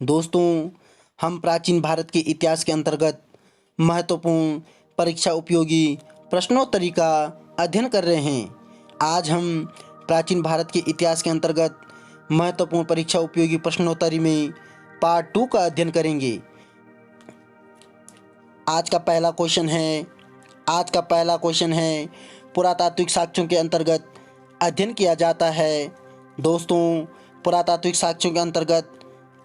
दोस्तों, हम प्राचीन भारत के इतिहास के अंतर्गत महत्वपूर्ण परीक्षा उपयोगी प्रश्नोत्तरी का अध्ययन कर रहे हैं। आज हम प्राचीन भारत के इतिहास के अंतर्गत महत्वपूर्ण परीक्षा उपयोगी प्रश्नोत्तरी में पार्ट 2 का अध्ययन करेंगे। आज का पहला क्वेश्चन है पुरातात्विक साक्ष्यों के अंतर्गत अध्ययन किया जाता है। दोस्तों, पुरातात्विक साक्ष्यों के अंतर्गत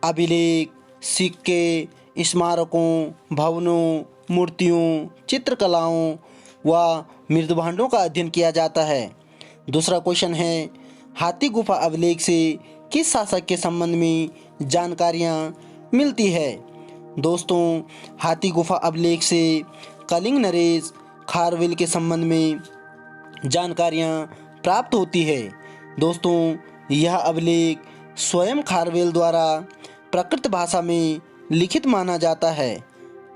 अभिलेख, सिक्के, स्मारकों, भवनों, मूर्तियों, चित्रकलाओं व मृदभांडों का अध्ययन किया जाता है। दूसरा क्वेश्चन है हाथी गुफा अभिलेख से किस शासक के संबंध में जानकारियाँ मिलती है। दोस्तों, हाथी गुफा अभिलेख से कलिंग नरेश खारवेल के संबंध में जानकारियाँ प्राप्त होती है। दोस्तों, यह अभिलेख स्वयं खारवेल द्वारा प्राकृत भाषा में लिखित माना जाता है।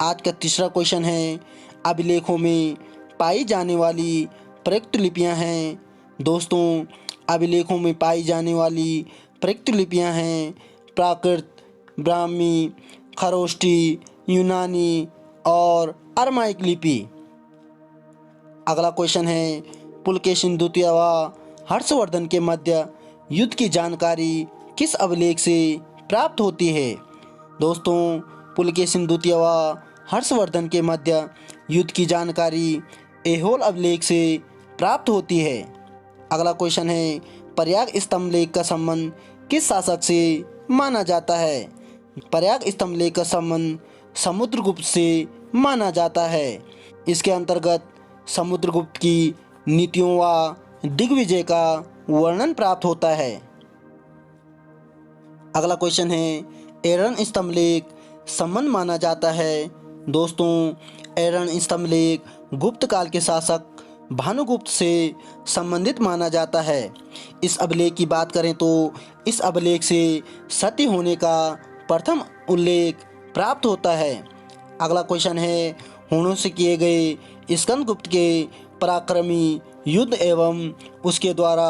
आज का तीसरा क्वेश्चन है अभिलेखों में पाई जाने वाली प्रयुक्त लिपियाँ हैं। दोस्तों, अभिलेखों में पाई जाने वाली प्रयुक्त लिपियाँ हैं प्राकृत, ब्राह्मी, खरोष्टी, यूनानी और अरमाइक लिपि। अगला क्वेश्चन है पुलकेशिन द्वितीय व हर्षवर्धन के मध्य युद्ध की जानकारी किस अभिलेख से प्राप्त होती है। दोस्तों, पुलकेशिन द्वितीय व हर्षवर्धन के मध्य युद्ध की जानकारी ऐहोल अभिलेख से प्राप्त होती है। अगला क्वेश्चन है प्रयाग स्तंभ लेख का संबंध किस शासक से माना जाता है। प्रयाग स्तंभ लेख का संबंध समुद्रगुप्त से माना जाता है। इसके अंतर्गत समुद्रगुप्त की नीतियों व दिग्विजय का वर्णन प्राप्त होता है। अगला क्वेश्चन है एरन स्तंभ लेख संबंध माना जाता है। दोस्तों, एरन स्तंभ लेख गुप्त काल के शासक भानुगुप्त से संबंधित माना जाता है। इस अभिलेख की बात करें तो इस अभिलेख से सती होने का प्रथम उल्लेख प्राप्त होता है। अगला क्वेश्चन है हुणों से किए गए स्कंदगुप्त के पराक्रमी युद्ध एवं उसके द्वारा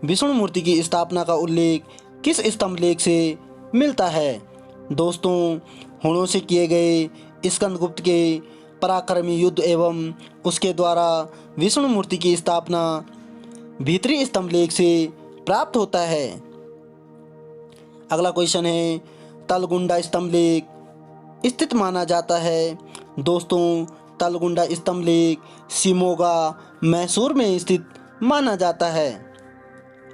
विष्णु मूर्ति की स्थापना का उल्लेख किस स्तंभ लेख से मिलता है। दोस्तों, हुणों से किए गए स्कंदगुप्त के पराक्रमी युद्ध एवं उसके द्वारा विष्णु मूर्ति की स्थापना भीतरी स्तंभ लेख से प्राप्त होता है। अगला क्वेश्चन है तलगुंडा स्तंभ लेख स्थित माना जाता है। दोस्तों, तलगुंडा स्तंभ लेख शिमोगा, मैसूर में स्थित माना जाता है।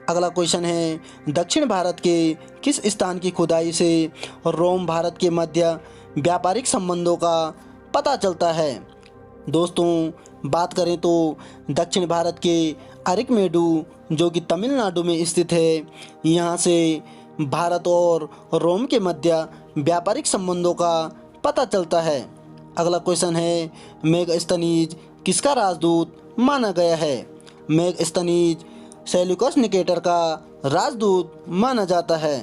अगला क्वेश्चन है दक्षिण भारत के किस स्थान की खुदाई से रोम भारत के मध्य व्यापारिक संबंधों का पता चलता है। दोस्तों, बात करें तो दक्षिण भारत के अरिकमेडु जो कि तमिलनाडु में स्थित है, यहाँ से भारत और रोम के मध्य व्यापारिक संबंधों का पता चलता है। अगला क्वेश्चन है मेगस्थनीज किसका राजदूत माना गया है। मेगस्थनीज सेल्यूकस निकेटर का राजदूत माना जाता है।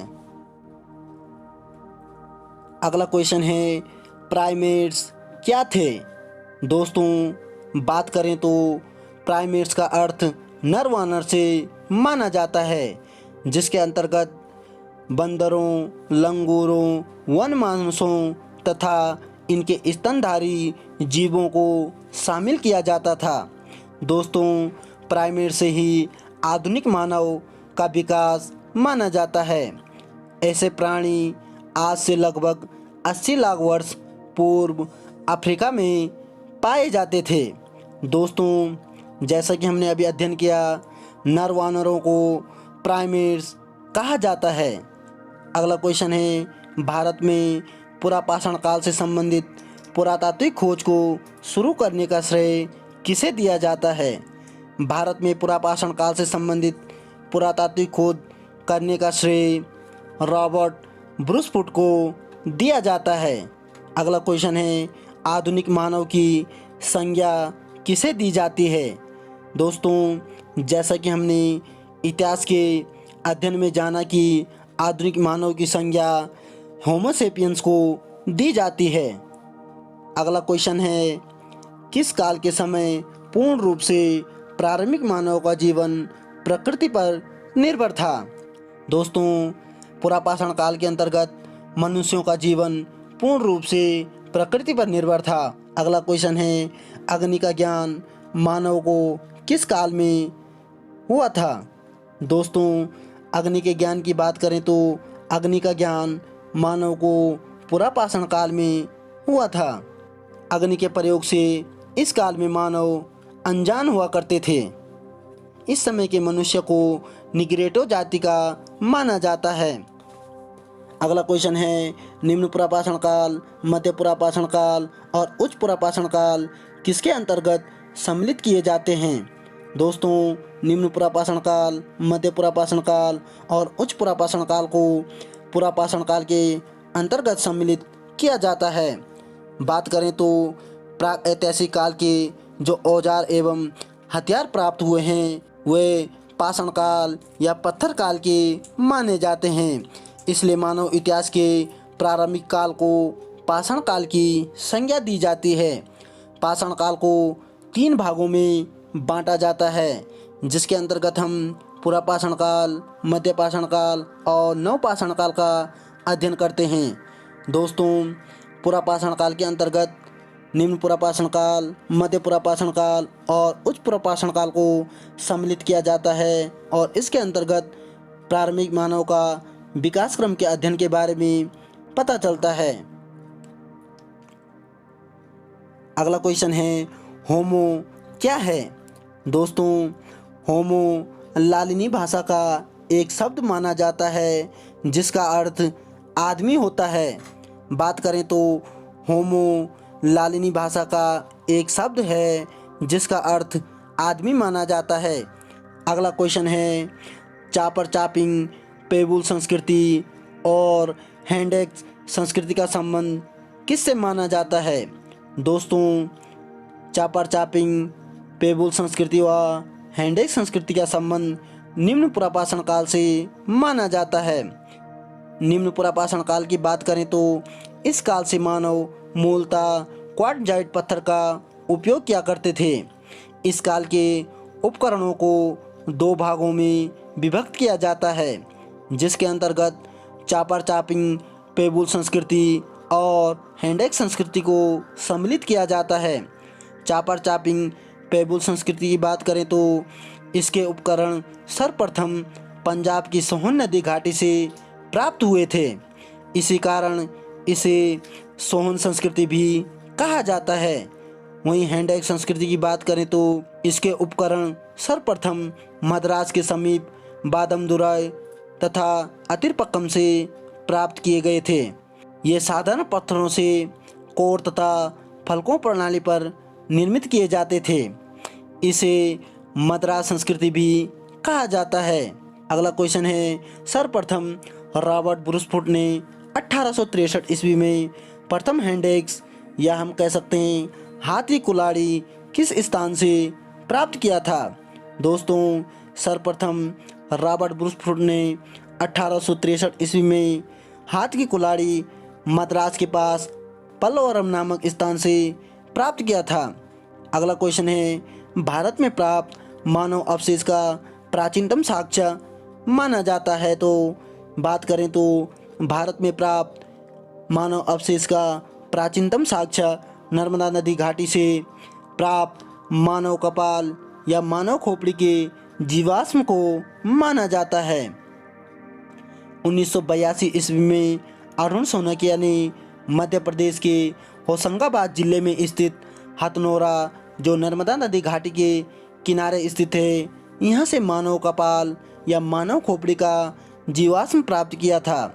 अगला क्वेश्चन है प्राइमेट्स क्या थे। दोस्तों, बात करें तो प्राइमेट्स का अर्थ नर वानर से माना जाता है, जिसके अंतर्गत बंदरों, लंगूरों, वन मानुषों तथा इनके स्तनधारी जीवों को शामिल किया जाता था। दोस्तों, प्राइमेट से ही आधुनिक मानव का विकास माना जाता है। ऐसे प्राणी आज से लगभग 80 लाख वर्ष पूर्व अफ्रीका में पाए जाते थे। दोस्तों, जैसा कि हमने अभी अध्ययन किया, नर वानरों को प्राइमेट्स कहा जाता है। अगला क्वेश्चन है भारत में पुरापाषाण काल से संबंधित पुरातात्विक खोज को शुरू करने का श्रेय किसे दिया जाता है। भारत में पुरापाषाण काल से संबंधित पुरातात्विक खोज करने का श्रेय रॉबर्ट ब्रूसफुट को दिया जाता है। अगला क्वेश्चन है आधुनिक मानव की संज्ञा किसे दी जाती है। दोस्तों, जैसा कि हमने इतिहास के अध्ययन में जाना कि आधुनिक मानव की संज्ञा होमो सेपियंस को दी जाती है। अगला क्वेश्चन है किस काल के समय पूर्ण रूप से प्रारंभिक मानव का जीवन प्रकृति पर निर्भर था। दोस्तों, पुरापाषाण काल के अंतर्गत मनुष्यों का जीवन पूर्ण रूप से प्रकृति पर निर्भर था। अगला क्वेश्चन है, अग्नि का ज्ञान मानव को किस काल में हुआ था? दोस्तों, अग्नि के ज्ञान की बात करें तो अग्नि का ज्ञान मानव को पुरापाषाण काल में हुआ था। अग्नि के प्रयोग से इस काल में मानव अनजान हुआ करते थे। इस समय के मनुष्य को निग्रेटो जाति का माना जाता है। अगला क्वेश्चन है, निम्न पुरापाषाण काल, मध्य पुरापाषाण काल और उच्च पुरापाषाण काल किसके अंतर्गत सम्मिलित किए जाते हैं? दोस्तों, निम्न पुरापाषाण काल, मध्य पुरापाषाण काल और उच्च पुरापाषाण काल को पुरापाषाण काल के अंतर्गत सम्मिलित किया जाता है। बात करें तो प्राक ऐतिहासिक काल के जो औजार एवं हथियार प्राप्त हुए हैं वे पाषाण काल या पत्थर काल के माने जाते हैं। इसलिए मानव इतिहास के प्रारंभिक काल को पाषाण काल की संज्ञा दी जाती है। पाषाण काल को 3 भागों में बांटा जाता है, जिसके अंतर्गत हम पुरापाषाण काल, मध्य पाषाण काल और नवपाषाण काल का अध्ययन करते हैं। दोस्तों, पुरापाषाण काल के अंतर्गत निम्न पुरापाषाण काल, मध्य पुरापाषाण काल और उच्च पुरापाषाण काल को सम्मिलित किया जाता है और इसके अंतर्गत प्रारंभिक मानव का विकास क्रम के अध्ययन के बारे में पता चलता है। अगला क्वेश्चन है, होमो क्या है? दोस्तों, होमो लातिनी भाषा का एक शब्द माना जाता है जिसका अर्थ आदमी होता है। बात करें तो होमो लातिनी भाषा का एक शब्द है जिसका अर्थ आदमी माना जाता है। अगला क्वेश्चन है, चापर चापिंग पेबुल संस्कृति और हैंडेक्स संस्कृति का संबंध किससे माना जाता है? दोस्तों, चापर चापिंग पेबुल संस्कृति व हैंडेक्स संस्कृति का संबंध निम्न पुरापाषाण काल से माना जाता है। निम्न पुरापाषाण काल की बात करें तो इस काल से मानव मूलतः क्वार्टजाइट पत्थर का उपयोग किया करते थे। इस काल के उपकरणों को 2 भागों में विभक्त किया जाता है, जिसके अंतर्गत चापर चापिंग पेबुल संस्कृति और हैंडेक्स संस्कृति को सम्मिलित किया जाता है। चापर चापिंग पेबुल संस्कृति की बात करें तो इसके उपकरण सर्वप्रथम पंजाब की सोहन नदी घाटी से प्राप्त हुए थे। इसी कारण इसे सोहन संस्कृति भी कहा जाता है। वहीं हैंडेक्स संस्कृति की बात करें तो इसके उपकरण सर्वप्रथम मद्रास के समीप बादमदुराई तथा अतिरपक्कम से प्राप्त किए गए थे। ये साधारण पत्थरों से कोर तथा फलकों प्रणाली पर निर्मित किए जाते थे। इसे मद्रास संस्कृति भी कहा जाता है। अगला क्वेश्चन है, सर्वप्रथम रॉबर्ट ब्रूसफुट ने 1863 ईस्वी में प्रथम हैंडेक्स या हम कह सकते हैं हाथी कुल्हाड़ी किस स्थान से प्राप्त किया था? दोस्तों, सर्वप्रथम रॉबर्ट ब्रूसफुट ने 1863 ईस्वी में हाथ की कुल्हाड़ी मद्रास के पास पल्लवरम नामक स्थान से प्राप्त किया था। अगला क्वेश्चन है, भारत में प्राप्त मानव अवशेष का प्राचीनतम साक्ष्य माना जाता है? तो बात करें तो भारत में प्राप्त मानव अवशेष का प्राचीनतम साक्ष्य नर्मदा नदी घाटी से प्राप्त मानव कपाल या मानव खोपड़ी के जीवाश्म को माना जाता है। 1982 ईस्वी में अरुण सोनकिया ने मध्य प्रदेश के होशंगाबाद जिले में स्थित हथनोरा, जो नर्मदा नदी घाटी के किनारे स्थित है, यहाँ से मानव कपाल या मानव खोपड़ी का जीवाश्म प्राप्त किया था,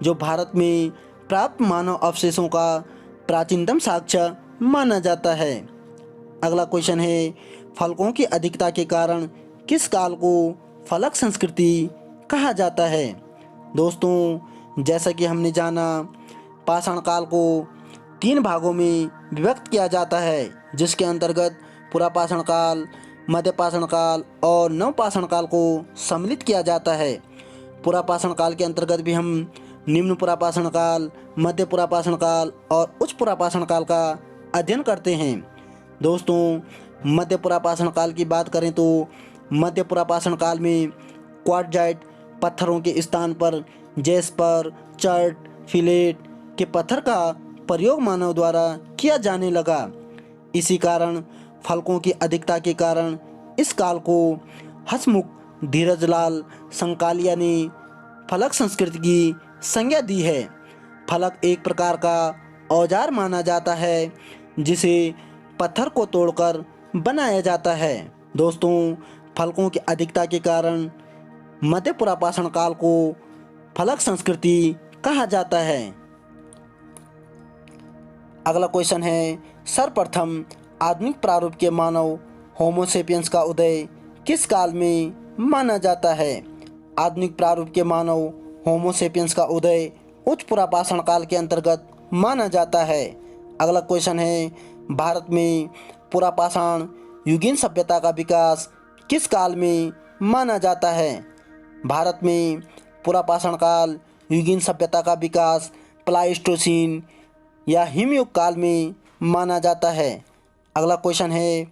जो भारत में प्राप्त मानव अवशेषों का प्राचीनतम साक्ष्य माना जाता है। अगला क्वेश्चन है, फलकों की अधिकता के कारण किस काल को फलक संस्कृति कहा जाता है? दोस्तों, जैसा कि हमने जाना, पाषाण काल को 3 भागों में विभक्त किया जाता है, जिसके अंतर्गत पुरापाषाण काल, मध्य पाषाण काल और नवपाषाण काल को सम्मिलित किया जाता है। पुरापाषाण काल के अंतर्गत भी हम निम्न पुरापाषाण काल, मध्य पुरापाषाण काल और उच्च पुरापाषाण काल का अध्ययन करते हैं। दोस्तों, मध्य पुरापाषाण काल की बात करें तो मध्य पुरापाषाण काल में क्वार्टजाइट पत्थरों के स्थान पर जेस्पर, चर्ट, फिलेट के पत्थर का प्रयोग मानव द्वारा किया जाने लगा। इसी कारण फलकों की अधिकता के कारण इस काल को हसमुख धीरजलाल संकालिया ने फलक संस्कृति की संज्ञा दी है। फलक एक प्रकार का औजार माना जाता है जिसे पत्थर को तोड़कर बनाया जाता है। दोस्तों, फलकों की अधिकता के कारण मध्य पुरापाषाण काल को फलक संस्कृति कहा जाता है। अगला क्वेश्चन है, सर्वप्रथम आधुनिक प्रारूप के मानव होमोसेपियंस का उदय किस काल में माना जाता है? आधुनिक प्रारूप के मानव होमोसेपियंस का उदय उच्च पुरापाषाण काल के अंतर्गत माना जाता है। अगला क्वेश्चन है, भारत में पुरापाषाण युगीन सभ्यता का विकास किस काल में माना जाता है? भारत में पुरापाषाण काल युगीन सभ्यता का विकास प्लाइस्टोसीन या हिमयुग काल में माना जाता है। अगला क्वेश्चन है,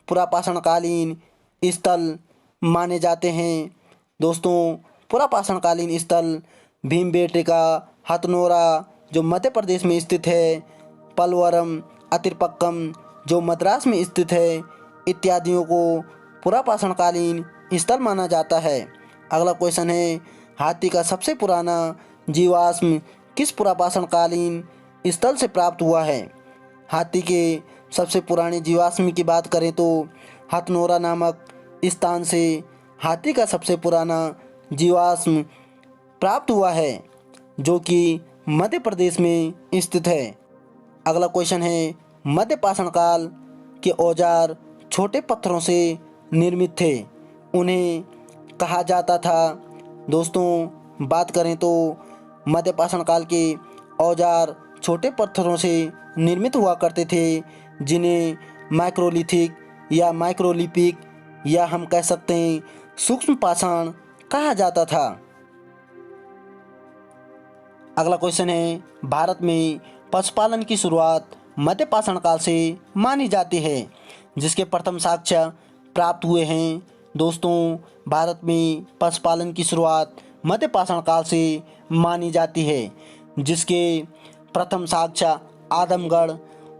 पुरापाषाण कालीन स्थल माने जाते हैं। दोस्तों, पुरापाषाण कालीन स्थल भीमबेटका, हथनोरा जो मध्य प्रदेश में स्थित है, पलवरम, अतिरपक्कम जो मद्रास में स्थित है, इत्यादियों को पुरापाषाण कालीन स्थल माना जाता है। अगला क्वेश्चन है, हाथी का सबसे पुराना जीवाश्म किस पुरापाषाण कालीन स्थल से प्राप्त हुआ है? हाथी के सबसे पुराने जीवाश्म की बात करें तो हथनोरा नामक स्थान से हाथी का सबसे पुराना जीवाश्म प्राप्त हुआ है जो कि मध्य प्रदेश में स्थित है। अगला क्वेश्चन है, मध्य पाषाण काल के औजार छोटे पत्थरों से निर्मित थे, उन्हें कहा जाता था। दोस्तों, बात करें तो मध्य पाषाण काल के औजार छोटे पत्थरों से निर्मित हुआ करते थे जिन्हें माइक्रोलिथिक या माइक्रोलिपिक या हम कह सकते हैं सूक्ष्म पाषाण कहा जाता था। अगला क्वेश्चन है, भारत में पशुपालन की शुरुआत मध्य पाषाण काल से मानी जाती है, जिसके प्रथम साक्ष्य प्राप्त हुए हैं। दोस्तों, भारत में पशुपालन की शुरुआत मध्य पाषाण काल से मानी जाती है, जिसके प्रथम साक्ष्य आदमगढ़,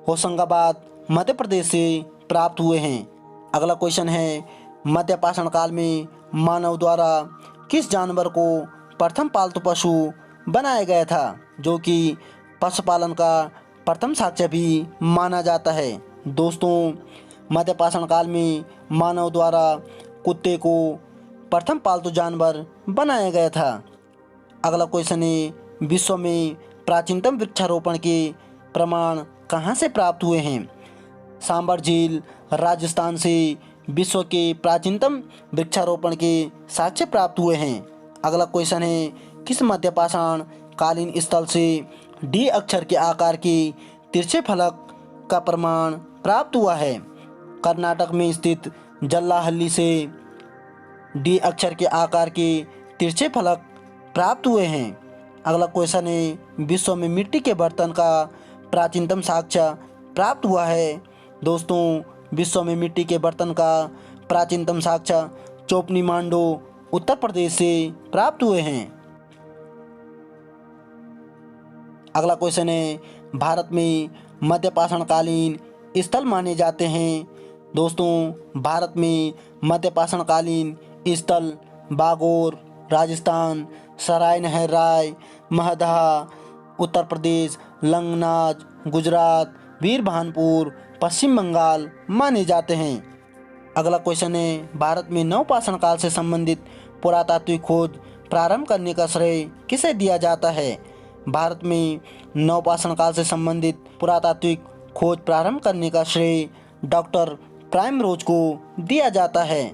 होशंगाबाद, मध्य प्रदेश से प्राप्त हुए हैं। अगला क्वेश्चन है, मध्य पाषाण काल में मानव द्वारा किस जानवर को प्रथम पालतू पशु बनाया गया था, जो कि पशुपालन का प्रथम साक्ष्य भी माना जाता है? दोस्तों, मध्य पाषाण काल में मानव द्वारा कुत्ते को प्रथम पालतू जानवर बनाया गया था। अगला क्वेश्चन है, विश्व में प्राचीनतम वृक्षारोपण के प्रमाण कहाँ से प्राप्त हुए हैं? सांबर झील, राजस्थान से विश्व के प्राचीनतम वृक्षारोपण के साक्ष्य प्राप्त हुए हैं। अगला क्वेश्चन है, किस मध्य पाषाण कालीन स्थल से डी अक्षर के आकार के तिरछे फलक का प्रमाण प्राप्त हुआ है? कर्नाटक में स्थित जल्लाहल्ली से डी अक्षर के आकार के तिरछे फलक प्राप्त हुए हैं। अगला क्वेश्चन है, विश्व में मिट्टी के बर्तन का प्राचीनतम साक्ष्य प्राप्त हुआ है? दोस्तों, विश्व में मिट्टी के बर्तन का प्राचीनतम साक्ष्य चोपनी मांडो, उत्तर प्रदेश से प्राप्त हुए हैं। अगला क्वेश्चन है, भारत में मध्य पाषाण कालीन स्थल माने जाते हैं। दोस्तों, भारत में मध्य पाषाण कालीन स्थल बागोर, राजस्थान, सराय नहर राय, महदहा, उत्तर प्रदेश, लंगनाज, गुजरात, वीरभानपुर, पश्चिम बंगाल माने जाते हैं। अगला क्वेश्चन है, भारत में नवपाषाण काल से संबंधित पुरातात्विक खोज प्रारंभ करने का श्रेय किसे दिया जाता है? भारत में नवपाषाण काल से संबंधित पुरातात्विक खोज प्रारंभ करने का श्रेय डॉक्टर प्राइमरोज को दिया जाता है।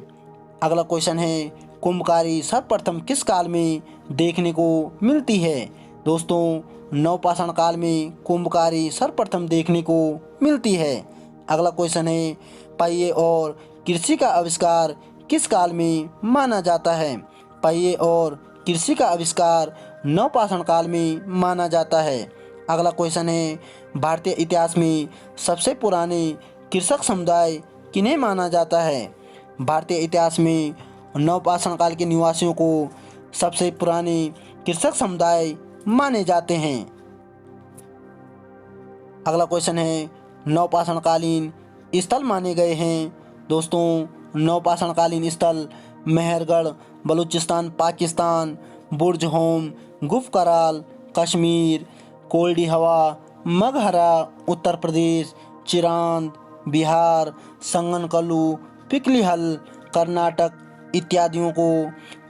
अगला क्वेश्चन है, कुंभकारी सर्वप्रथम किस काल में देखने को मिलती है? दोस्तों, नवपाषाण काल में कुंभकारी सर्वप्रथम देखने को मिलती है। अगला क्वेश्चन है, पहिए और कृषि का आविष्कार किस काल में माना जाता है? पहिए और कृषि का आविष्कार नवपाषाण काल में माना जाता है। अगला क्वेश्चन है, भारतीय इतिहास में सबसे पुराने कृषक समुदाय किन्हें माना जाता है? भारतीय इतिहास में नवपाषाण काल के निवासियों को सबसे पुराने कृषक समुदाय माने जाते हैं। अगला क्वेश्चन है नवपाषाणकालीन स्थल माने गए हैं। दोस्तों नवपाषाणकालीन स्थल मेहरगढ़ बलूचिस्तान पाकिस्तान, बुर्ज होम गुफ कराल कश्मीर, कोल्डी हवा मगहरा उत्तर प्रदेश, चिरांद बिहार, संगनकल्लू पिकलीहल कर्नाटक इत्यादियों को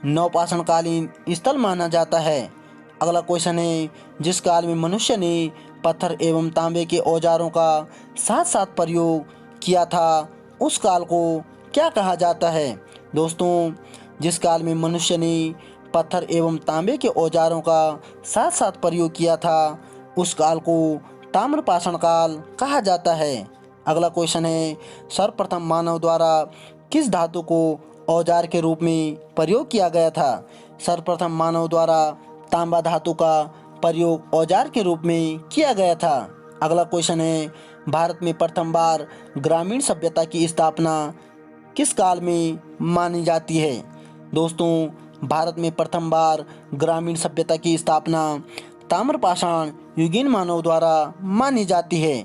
नवपाषाणकालीन स्थल माना जाता है। अगला क्वेश्चन है जिस काल में मनुष्य ने पत्थर एवं तांबे के औजारों का साथ साथ प्रयोग किया था उस काल को क्या कहा जाता है। दोस्तों जिस काल में मनुष्य ने पत्थर एवं तांबे के औजारों का साथ साथ प्रयोग किया था उस काल को ताम्रपाषाण काल कहा जाता है। अगला क्वेश्चन है सर्वप्रथम मानव द्वारा किस धातु को औजार के रूप में प्रयोग किया गया था। सर्वप्रथम मानव द्वारा तांबा धातु का प्रयोग औजार के रूप में किया गया था। अगला क्वेश्चन है भारत में प्रथम बार ग्रामीण सभ्यता की स्थापना किस काल में मानी जाती है। दोस्तों भारत में प्रथम बार ग्रामीण सभ्यता की स्थापना ताम्रपाषाण युगीन मानव द्वारा मानी जाती है,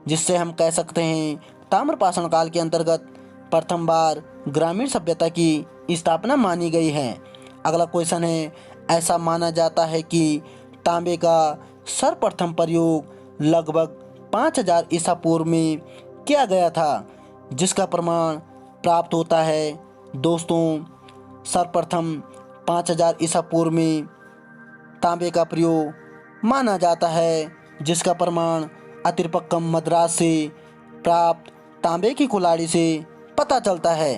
जिससे हम कह सकते हैं ताम्रपाषाण काल के अंतर्गत प्रथम बार ग्रामीण सभ्यता की स्थापना मानी गई है। अगला क्वेश्चन है ऐसा माना जाता है कि तांबे का सर्वप्रथम प्रयोग लगभग 5000 ईसा पूर्व में किया गया था, जिसका प्रमाण प्राप्त होता है। दोस्तों सर्वप्रथम 5000 ईसा पूर्व में तांबे का प्रयोग माना जाता है, जिसका प्रमाण अतिरपक्कम मद्रास से प्राप्त तांबे की कुल्हाड़ी से पता चलता है।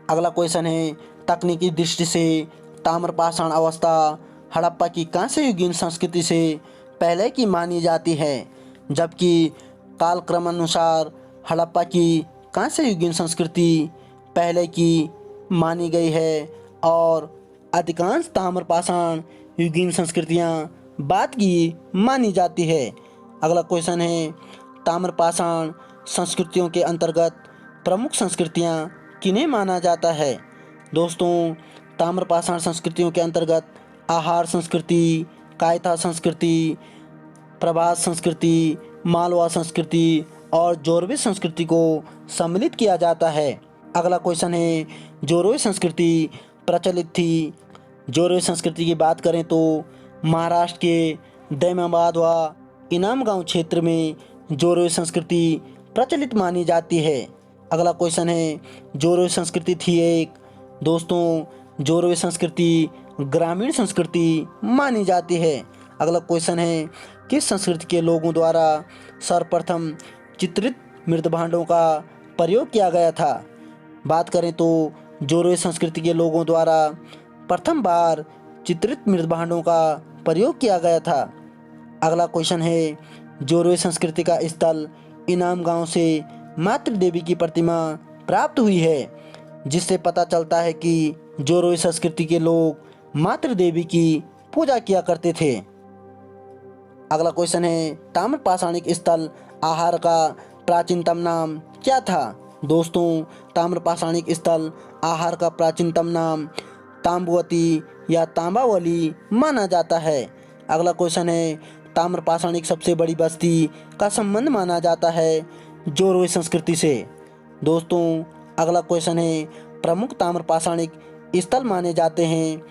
अगला क्वेश्चन है तकनीकी दृष्टि से ताम्रपाषाण अवस्था हड़प्पा की कांस्य युगीन संस्कृति से पहले की मानी जाती है, जबकि कालक्रमानुसार हड़प्पा की कांस्य युगीन संस्कृति पहले की मानी गई है और अधिकांश ताम्रपाषाण युगीन संस्कृतियां बाद की मानी जाती है। अगला क्वेश्चन है ताम्रपाषाण संस्कृतियों के अंतर्गत प्रमुख संस्कृतियां किन्हें माना जाता है। दोस्तों ताम्रपाषाण संस्कृतियों के अंतर्गत आहार संस्कृति, कायथा संस्कृति, प्रभास संस्कृति, मालवा संस्कृति और जोरवे संस्कृति को सम्मिलित किया जाता है। अगला क्वेश्चन है जोरवे संस्कृति प्रचलित थी। जोरवे संस्कृति की बात करें तो महाराष्ट्र के दैमाबाद व इनाम गांव क्षेत्र में जोरवे संस्कृति प्रचलित मानी जाती है। अगला क्वेश्चन है जोरवे संस्कृति थी एक। दोस्तों जोरवे संस्कृति ग्रामीण संस्कृति मानी जाती है। अगला क्वेश्चन है किस संस्कृति के लोगों द्वारा सर्वप्रथम चित्रित मृदभांडों का प्रयोग किया गया था। बात करें तो जोरवे संस्कृति के लोगों द्वारा प्रथम बार चित्रित मृदभांडों का प्रयोग किया गया था। अगला क्वेश्चन है जोरवे संस्कृति का स्थल इनाम गांव से मातृ देवी की प्रतिमा प्राप्त हुई है, जिससे पता चलता है कि जोरवे संस्कृति के लोग मातृ देवी की पूजा किया करते थे। अगला क्वेश्चन है ताम्रपाषाणिक स्थल आहार का प्राचीनतम नाम क्या था। दोस्तों ताम्रपाषाणिक स्थल आहार का प्राचीनतम नाम ताम्बवती या तांबावली माना जाता है। अगला क्वेश्चन है ताम्रपाषाणिक सबसे बड़ी बस्ती का संबंध माना जाता है जोरवे संस्कृति से। दोस्तों अगला क्वेश्चन है प्रमुख ताम्रपाषाणिक स्थल माने जाते हैं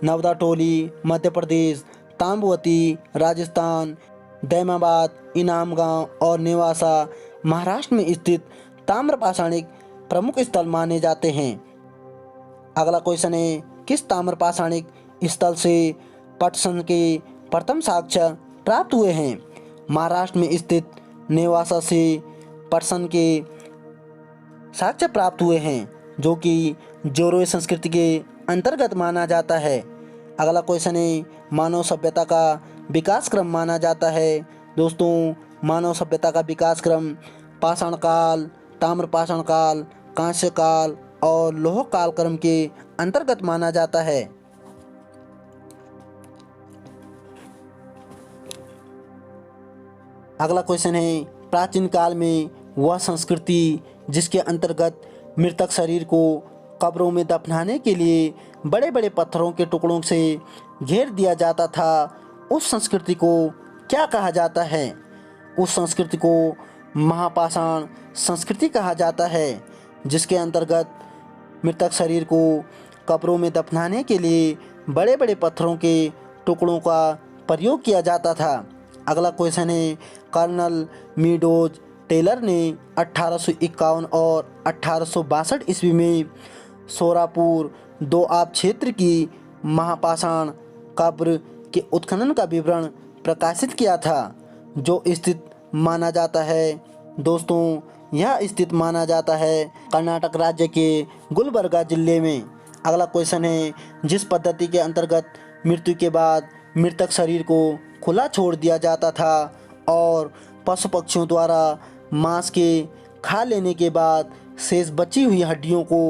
नवदा टोली मध्य प्रदेश, ताम्बवती राजस्थान, दैमाबाद इनाम गांव और नेवासा महाराष्ट्र में स्थित ताम्रपाषाणिक प्रमुख स्थल माने जाते हैं। अगला क्वेश्चन है किस ताम्रपाषाणिक स्थल से पटसन के प्रथम साक्ष्य प्राप्त हुए हैं। महाराष्ट्र में स्थित नेवासा से पटसन के साक्ष्य प्राप्त हुए हैं, जो कि जोरवे संस्कृति के अंतर्गत माना जाता है। अगला क्वेश्चन है मानव सभ्यता का विकास क्रम माना जाता है। दोस्तों मानव सभ्यता का विकास क्रम पाषाण काल, ताम्रपाषाण काल, कांस्य काल और लौह काल क्रम के अंतर्गत माना जाता है। अगला क्वेश्चन है प्राचीन काल में वह संस्कृति जिसके अंतर्गत मृतक शरीर को कब्रों में दफनाने के लिए बड़े बड़े पत्थरों के टुकड़ों से घेर दिया जाता था उस संस्कृति को क्या कहा जाता है? उस संस्कृति को महापाषाण संस्कृति कहा जाता है, जिसके अंतर्गत मृतक शरीर को कब्रों में दफनाने के लिए बड़े बड़े पत्थरों के टुकड़ों का प्रयोग किया जाता था। अगला क्वेश्चन है, कर्नल मीडोज टेलर ने 1851 और 1862 ईस्वी में सोरापुर दोआब क्षेत्र की महापाषाण कब्र के उत्खनन का विवरण प्रकाशित किया था, जो स्थित माना जाता है। दोस्तों, यह स्थित माना जाता है कर्नाटक राज्य के गुलबर्गा जिले में। अगला क्वेश्चन है, जिस पद्धति के अंतर्गत मृत्यु के बाद मृतक शरीर को खुला छोड़ दिया जाता था और पशु पक्षियों द्वारा मांस के खा लेने के बाद शेष बची हुई हड्डियों को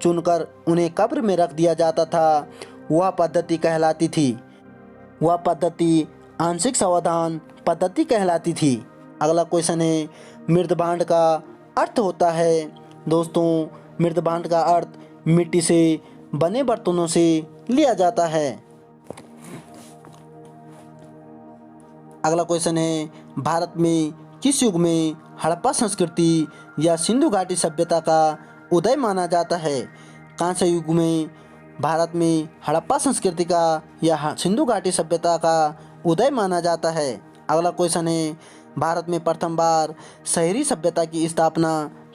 चुनकर उन्हें कब्र में रख दिया जाता था, वह पद्धति कहलाती थी। वह पद्धति आंशिक समाधान पद्धति कहलाती थी। अगला क्वेश्चन है, मृदभांड का अर्थ होता है। दोस्तों, मृदभांड का अर्थ मिट्टी से बने बर्तनों से लिया जाता है। अगला क्वेश्चन है, भारत में किस युग में हड़प्पा संस्कृति या सिंधु घाटी सभ्यता का उदय माना जाता है? कांस्य युग में भारत में हड़प्पा संस्कृति का या सिंधु घाटी सभ्यता का उदय माना जाता है। अगला क्वेश्चन है, भारत में प्रथम बार शहरी सभ्यता की स्थापना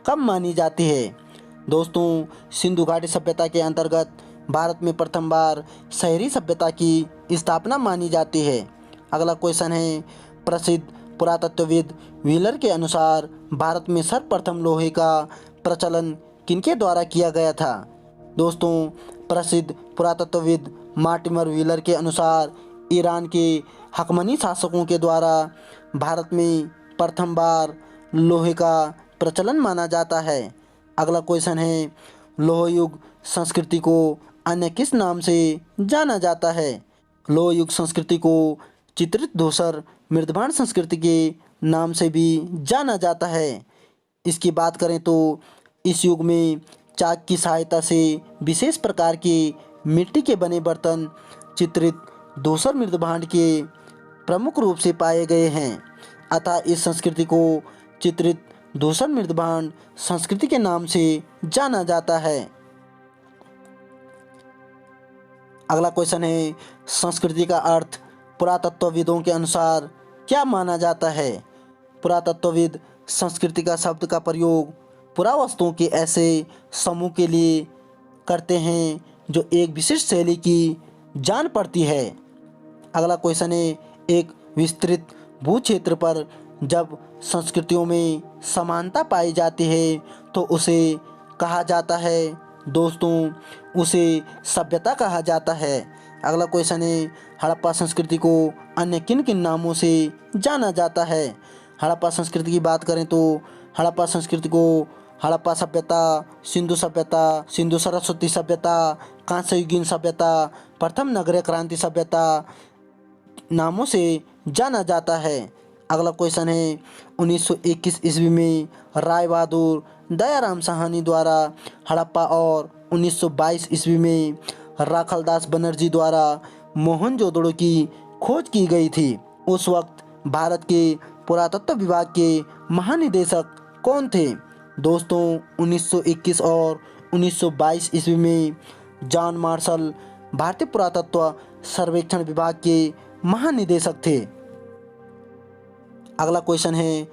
कब मानी जाती है? दोस्तों, सिंधु घाटी सभ्यता के अंतर्गत भारत में प्रथम बार शहरी सभ्यता की स्थापना मानी जाती है। अगला क्वेश्चन है, प्रसिद्ध पुरातत्वविद व्हीलर के अनुसार भारत में सर्वप्रथम लोहे का प्रचलन किनके द्वारा किया गया था? दोस्तों, प्रसिद्ध पुरातत्वविद मार्टिमर व्हीलर के अनुसार ईरान के हकमनी शासकों के द्वारा भारत में प्रथम बार लोहे का प्रचलन माना जाता है। अगला क्वेश्चन है, लौह युग संस्कृति को अन्य किस नाम से जाना जाता है? लौह युग संस्कृति को चित्रित धूसर मृदभांड संस्कृति के नाम से भी जाना जाता है। इसकी बात करें तो इस युग में चाक की सहायता से विशेष प्रकार के मिट्टी के बने बर्तन चित्रित धूसर मृदभांड के प्रमुख रूप से पाए गए हैं, अतः इस संस्कृति को चित्रित धूसर मृदभांड संस्कृति के नाम से जाना जाता है। अगला क्वेश्चन है, संस्कृति का अर्थ पुरातत्वविदों के अनुसार क्या माना जाता है? पुरातत्वविद संस्कृति का शब्द का प्रयोग पुरावस्तुओं के ऐसे समूह के लिए करते हैं जो एक विशिष्ट शैली की जान पड़ती है। अगला क्वेश्चन है, एक विस्तृत भूक्षेत्र पर जब संस्कृतियों में समानता पाई जाती है तो उसे कहा जाता है? दोस्तों, उसे सभ्यता कहा जाता है। अगला क्वेश्चन है, हड़प्पा संस्कृति को अन्य किन किन नामों से जाना जाता है? हड़प्पा संस्कृति की बात करें तो हड़प्पा संस्कृति को हड़प्पा सभ्यता, सिंधु सभ्यता, सिंधु सरस्वती सभ्यता, कांस्ययुगीन सभ्यता, प्रथम नगरीय क्रांति सभ्यता नामों से जाना जाता है। अगला क्वेश्चन है, 1921 ईस्वी में राय बहादुर दयाराम साहनी द्वारा हड़प्पा और 1922 ईस्वी में राखलदास बनर्जी द्वारा मोहनजोदड़ो की खोज की गई थी। उस वक्त भारत के पुरातत्व विभाग के महानिदेशक कौन थे? दोस्तों, 1921 और 1922 ईस्वी में जॉन मार्शल भारतीय पुरातत्व सर्वेक्षण विभाग के महानिदेशक थे। अगला क्वेश्चन है,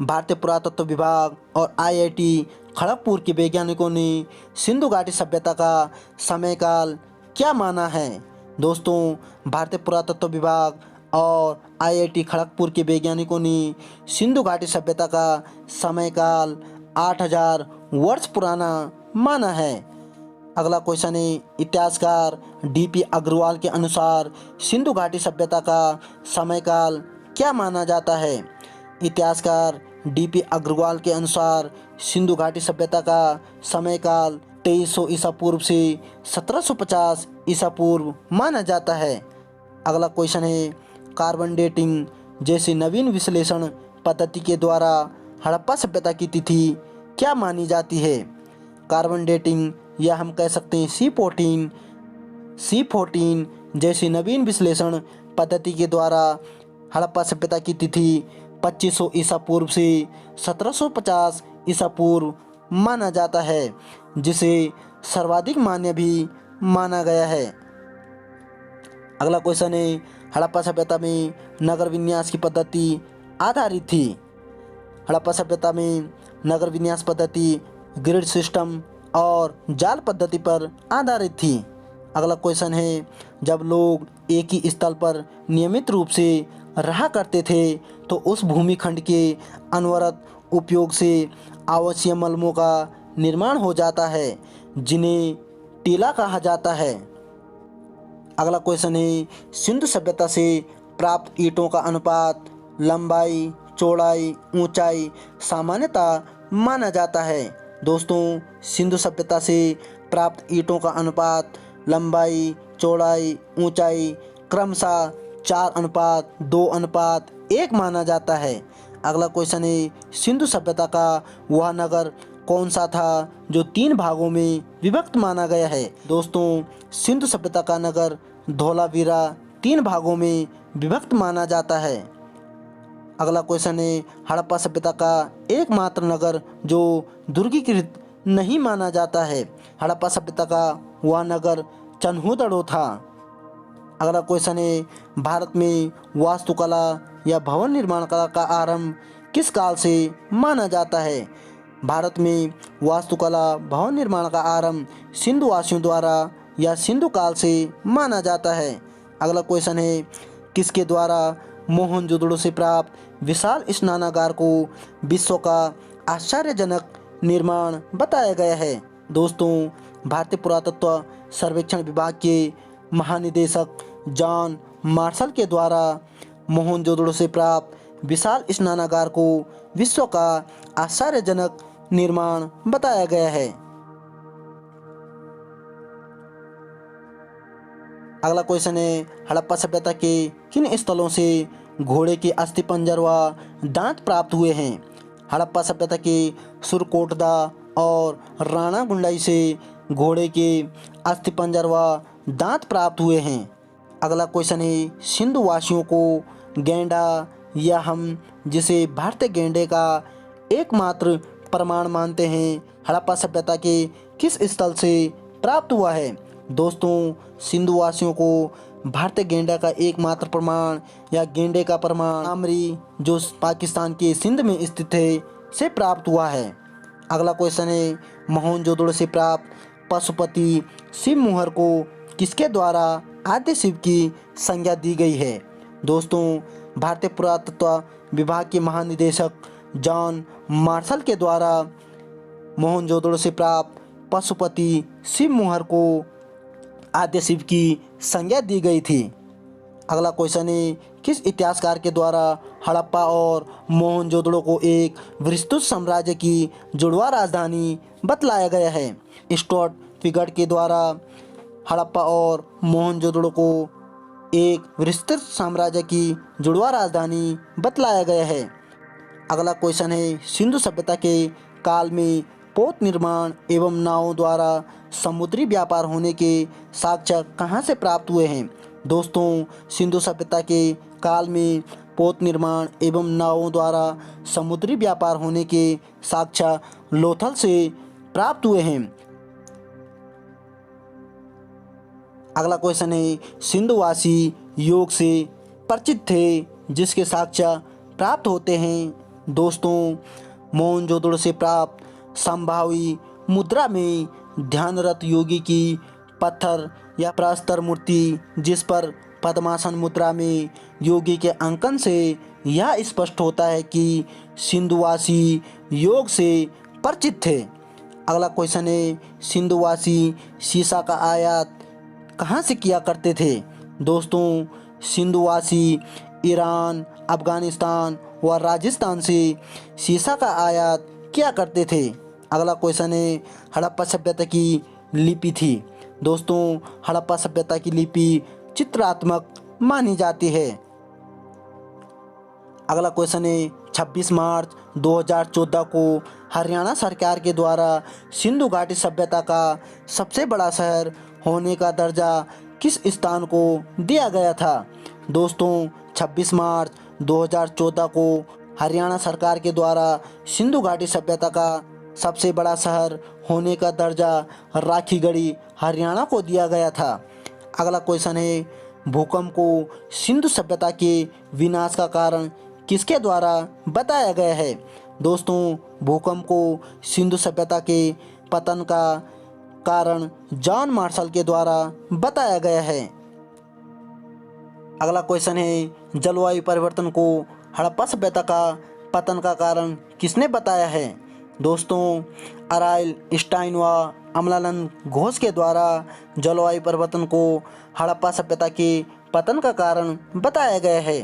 भारतीय पुरातत्व विभाग और IIT खड़गपुर के वैज्ञानिकों ने सिंधु घाटी सभ्यता का समयकाल क्या माना है? दोस्तों, भारतीय पुरातत्व विभाग और IIT खड़गपुर के वैज्ञानिकों ने सिंधु घाटी सभ्यता का समयकाल 8000 वर्ष पुराना माना है। अगला क्वेश्चन है, इतिहासकार DP अग्रवाल के अनुसार सिंधु घाटी सभ्यता का समयकाल क्या माना जाता है? इतिहासकार DP अग्रवाल के अनुसार सिंधु घाटी सभ्यता का समयकाल 2300 ईसा पूर्व से 1750 ईसा पूर्व माना जाता है। अगला क्वेश्चन है, कार्बन डेटिंग जैसी नवीन विश्लेषण पद्धति के द्वारा हड़प्पा सभ्यता की तिथि क्या मानी जाती है? कार्बन डेटिंग या हम कह सकते हैं C14 जैसी नवीन विश्लेषण पद्धति के द्वारा हड़प्पा सभ्यता की तिथि 2500 ईसा पूर्व से 1750 ईसा पूर्व माना जाता है, जिसे सर्वाधिक मान्य भी माना गया है। अगला क्वेश्चन है, हड़प्पा सभ्यता में नगर विन्यास की पद्धति आधारित थी। हड़प्पा सभ्यता में नगर विन्यास पद्धति ग्रिड सिस्टम और जाल पद्धति पर आधारित थी। अगला क्वेश्चन है, जब लोग एक ही स्थल पर नियमित रूप से रहा करते थे तो उस भूमिखंड के अनवरत उपयोग से आवासीय मलबों का निर्माण हो जाता है, जिन्हें टीला कहा जाता है। अगला क्वेश्चन है, सिंधु सभ्यता से प्राप्त ईंटों का अनुपात लंबाई, चौड़ाई, ऊंचाई सामान्यतः माना जाता है। दोस्तों, सिंधु सभ्यता से प्राप्त ईंटों का अनुपात लंबाई, चौड़ाई, ऊंचाई क्रमशः 4:2:1 माना जाता है। अगला क्वेश्चन है, सिंधु सभ्यता का वह नगर कौन सा था जो 3 भागों में विभक्त माना गया है। दोस्तों, सिंधु सभ्यता का नगर धोलावीरा 3 भागों में विभक्त माना जाता है। अगला क्वेश्चन है, हड़प्पा सभ्यता का एकमात्र नगर जो दुर्गीकृत नहीं माना जाता है। हड़प्पा सभ्यता का वह नगर चन्हुदड़ो था। अगला क्वेश्चन है, भारत में वास्तुकला या भवन निर्माण कला का आरंभ किस काल से माना जाता है। भारत में वास्तुकला भवन निर्माण का आरंभ सिंधु वासियों द्वारा या सिंधु काल से माना जाता है। अगला क्वेश्चन है, किसके द्वारा मोहनजोदड़ो से प्राप्त विशाल स्नानागार को विश्व का आश्चर्यजनक निर्माण बताया गया है। दोस्तों, भारतीय पुरातत्व सर्वेक्षण विभाग के महानिदेशक जॉन मार्शल के द्वारा मोहनजोदड़ो से प्राप्त विशाल स्नानागार को विश्व का आश्चर्यजनक निर्माण बताया गया है। अगला क्वेश्चन है, हड़प्पा सभ्यता के किन स्थलों से घोड़े के अस्थिपंजर व दांत प्राप्त हुए हैं। हड़प्पा सभ्यता के सुरकोटदा और राणा गुंडाई से घोड़े के अस्थिपंजर व दांत प्राप्त हुए हैं। अगला क्वेश्चन है, सिंधु वासियों को गैंडा या हम जिसे भारतीय गैंडे का एकमात्र प्रमाण मानते हैं, हड़प्पा सभ्यता के किस स्थल से प्राप्त हुआ है। दोस्तों, सिंधु वासियों को भारतीय गैंडा का एकमात्र प्रमाण या गैंडे का प्रमाण आमरी, जो पाकिस्तान के सिंध में स्थित है, से प्राप्त हुआ है। अगला क्वेश्चन है, मोहनजोदड़ो से प्राप्त पशुपति शिव मुहर को किसके द्वारा आद्य शिव की संज्ञा दी गई है। दोस्तों, भारतीय पुरातत्व विभाग के महानिदेशक जॉन मार्शल के द्वारा मोहनजोदड़ो से प्राप्त पशुपति शिव मुहर को आद्य शिव की संज्ञा दी गई थी। अगला क्वेश्चन है, किस इतिहासकार के द्वारा हड़प्पा और मोहनजोदड़ो को एक विस्तृत साम्राज्य की जुड़वा राजधानी बतलाया गया है। स्टुअर्ट फिगर्ट के द्वारा हड़प्पा और मोहनजोदड़ो को एक विस्तृत साम्राज्य की जुड़वा राजधानी बतलाया गया है। अगला क्वेश्चन है, सिंधु सभ्यता के काल में पोत निर्माण एवं नावों द्वारा समुद्री व्यापार होने के साक्ष्य कहाँ से प्राप्त हुए हैं। दोस्तों, सिंधु सभ्यता के काल में पोत निर्माण एवं नावों द्वारा समुद्री व्यापार होने के साक्ष्य लोथल से प्राप्त हुए हैं। अगला क्वेश्चन है, सिंधुवासी योग से परिचित थे जिसके साक्ष्य प्राप्त होते हैं। दोस्तों, मोहनजोदड़ो से प्राप्त संभावी मुद्रा में ध्यानरत योगी की पत्थर या प्रस्तर मूर्ति, जिस पर पद्मासन मुद्रा में योगी के अंकन से यह स्पष्ट होता है कि सिंधुवासी योग से परिचित थे। अगला क्वेश्चन है, सिंधुवासी सीसा का आयात कहाँ से किया करते थे। दोस्तों, सिंधुवासी ईरान, अफगानिस्तान व राजस्थान से सीसा का आयात किया करते थे। अगला क्वेश्चन है, हड़प्पा सभ्यता की लिपि थी। दोस्तों, हड़प्पा सभ्यता की लिपि चित्रात्मक मानी जाती है। अगला क्वेश्चन है, 26 मार्च 2014 को हरियाणा सरकार के द्वारा सिंधु घाटी सभ्यता का सबसे बड़ा शहर होने का दर्जा किस स्थान को दिया गया था। दोस्तों 26 मार्च 2014 को हरियाणा सरकार के द्वारा सिंधु घाटी सभ्यता का सबसे बड़ा शहर होने का दर्जा राखीगढ़ी हरियाणा को दिया गया था। अगला क्वेश्चन है, भूकंप को सिंधु सभ्यता के विनाश का कारण किसके द्वारा बताया गया है? दोस्तों भूकंप को सिंधु सभ्यता के पतन का कारण जॉन मार्शल के द्वारा बताया गया है। अगला क्वेश्चन है, जलवायु परिवर्तन को हड़प्पा सभ्यता का पतन का कारण किसने बताया है? दोस्तों अराइल स्टाइन व अमलानंद घोष के द्वारा जलवायु परिवर्तन को हड़प्पा सभ्यता के पतन का कारण बताया गया है।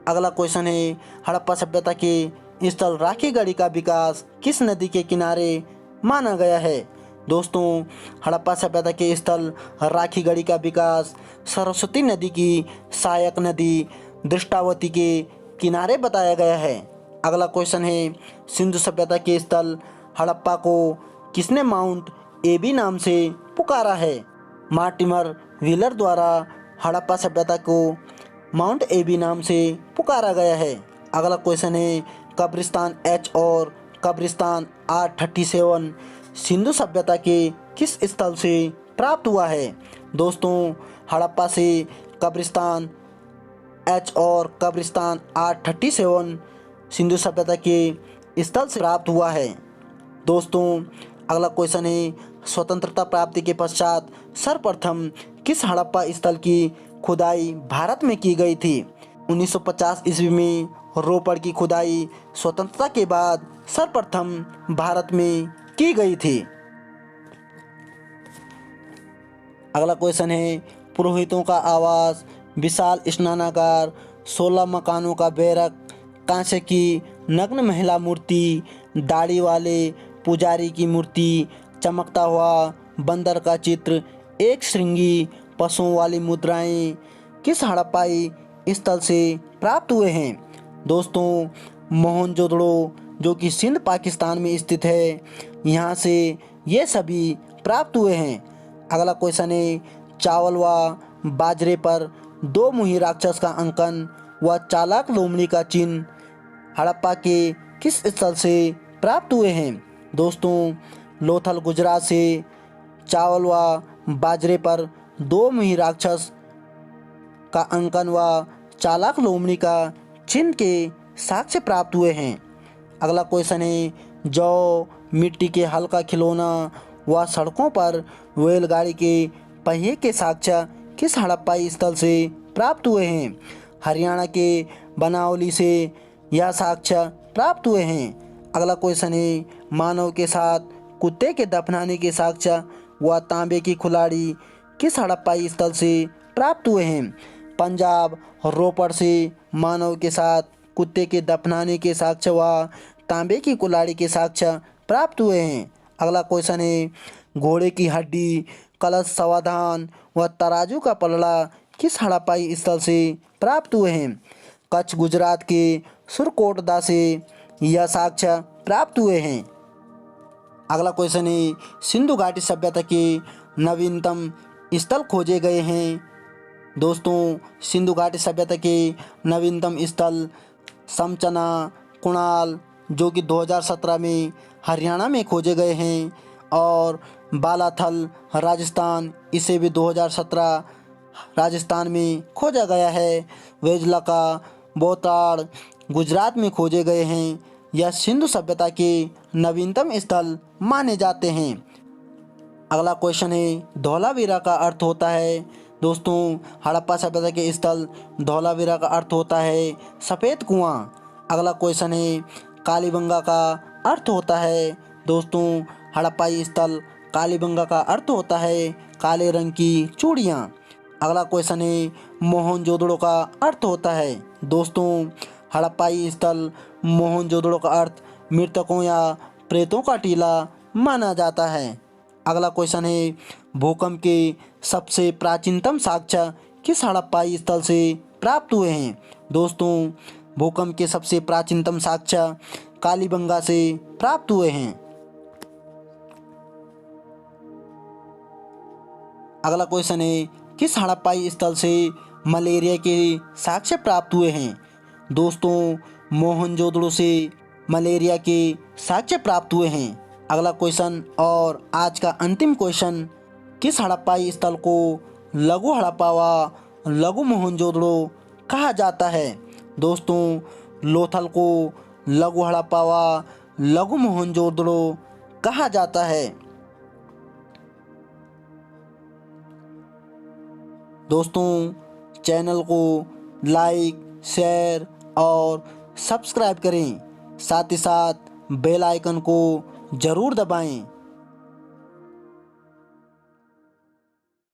अगला क्वेश्चन है, हड़प्पा सभ्यता के स्थल राखीगढ़ी का विकास किस नदी के किनारे माना गया है? दोस्तों हड़प्पा सभ्यता के स्थल राखीगढ़ी का विकास सरस्वती नदी की सहायक नदी दृष्टावती के किनारे बताया गया है। अगला क्वेश्चन है, सिंधु सभ्यता के स्थल हड़प्पा को किसने माउंट एबी नाम से पुकारा है? मार्टिमर व्हीलर द्वारा हड़प्पा सभ्यता को माउंट एबी नाम से पुकारा गया है। अगला क्वेश्चन है, कब्रिस्तान H और कब्रिस्तान R37 सिंधु सभ्यता के किस स्थल से प्राप्त हुआ है? दोस्तों हड़प्पा से कब्रिस्तान H और कब्रिस्तान R37 सिंधु सभ्यता के स्थल से प्राप्त हुआ है। दोस्तों अगला क्वेश्चन है, स्वतंत्रता प्राप्ति के पश्चात सर्वप्रथम किस हड़प्पा स्थल की खुदाई भारत में की गई थी? 1950 ईस्वी में रोपड़ की खुदाई स्वतंत्रता के बाद सर्वप्रथम भारत में की गई थी। अगला क्वेश्चन है, पुरोहितों का आवास, विशाल स्नानागार, 16 मकानों का बैरक, कांसे की नग्न महिला मूर्ति, दाढ़ी वाले पुजारी की मूर्ति, चमकता हुआ बंदर का चित्र, एक श्रृंगी पशुओं वाली मुद्राएं किस हड़प्पाई स्थल से प्राप्त हुए हैं? दोस्तों मोहनजोदड़ो जो कि सिंध पाकिस्तान में स्थित है, यहाँ से ये सभी प्राप्त हुए हैं। अगला क्वेश्चन है, चावल व बाजरे पर 2 मुही राक्षस का अंकन व चालाक लोमड़ी का चिन्ह हड़प्पा के किस स्थल से प्राप्त हुए हैं? दोस्तों लोथल गुजरात से चावल व बाजरे पर 2 मुही राक्षस का अंकन व चालाक लोमड़ी का चिन्ह के साक्ष्य प्राप्त हुए हैं। अगला क्वेश्चन है, जौ, मिट्टी के हल का खिलौना व सड़कों पर बैलगाड़ी के पहिए के साक्ष्य किस हड़प्पाई स्थल से प्राप्त हुए हैं? हरियाणा के बनावली से यह साक्ष्य प्राप्त हुए हैं। अगला क्वेश्चन है, मानव के साथ कुत्ते के दफनाने के साक्ष्य व तांबे की कुल्हाड़ी किस हड़प्पाई स्थल से प्राप्त हुए हैं? पंजाब रोपड़ से मानव के साथ कुत्ते के दफनाने के साक्ष्य व तांबे की कुल्हाड़ी के साक्ष्य प्राप्त हुए हैं। अगला क्वेश्चन है, घोड़े की हड्डी, कलश, समाधान व तराजू का पलड़ा किस हड़प्पाई स्थल से प्राप्त हुए हैं? कच्छ गुजरात के सुरकोटदा से यह साक्ष्य प्राप्त हुए हैं। अगला क्वेश्चन है, सिंधु घाटी सभ्यता के नवीनतम स्थल खोजे गए हैं। दोस्तों सिंधु घाटी सभ्यता के नवीनतम स्थल समचना, कुणाल जो कि 2017 में हरियाणा में खोजे गए हैं, और बालाथल राजस्थान, इसे भी 2017 राजस्थान में खोजा गया है। वेजलका, बोताड़ गुजरात में खोजे गए हैं। यह सिंधु सभ्यता के नवीनतम स्थल माने जाते हैं। अगला क्वेश्चन है, धौलावीरा का अर्थ होता है। दोस्तों हड़प्पा सभ्यता के स्थल धौलावीरा का अर्थ होता है सफ़ेद कुआं। अगला क्वेश्चन है, कालीबंगा का अर्थ होता है। दोस्तों हड़प्पाई स्थल कालीबंगा का अर्थ होता है काले रंग की चूड़ियाँ। अगला क्वेश्चन है, मोहनजोदड़ो का अर्थ होता है। दोस्तों हड़प्पाई स्थल मोहनजोदड़ो का अर्थ मृतकों या प्रेतों का टीला माना जाता है। अगला क्वेश्चन है, भूकंप के सबसे प्राचीनतम साक्ष्य किस हड़प्पाई स्थल से प्राप्त हुए हैं? दोस्तों भूकंप के सबसे प्राचीनतम साक्ष्य कालीबंगा से प्राप्त हुए हैं। अगला क्वेश्चन है, किस हड़प्पाई स्थल से मलेरिया के साक्ष्य प्राप्त हुए हैं? दोस्तों, मोहनजोदड़ो से मलेरिया के साक्ष्य प्राप्त हुए हैं। अगला क्वेश्चन और आज का अंतिम क्वेश्चन, किस हड़प्पाई स्थल को लघु हड़प्पा व लघु मोहनजोदड़ो कहा जाता है? दोस्तों, लोथल को लघु हड़प्पा व लघु मोहनजोदड़ो कहा जाता है। दोस्तों, चैनल को लाइक, शेयर और सब्सक्राइब करें। साथ ही साथ बेल आइकन को ज़रूर दबाएं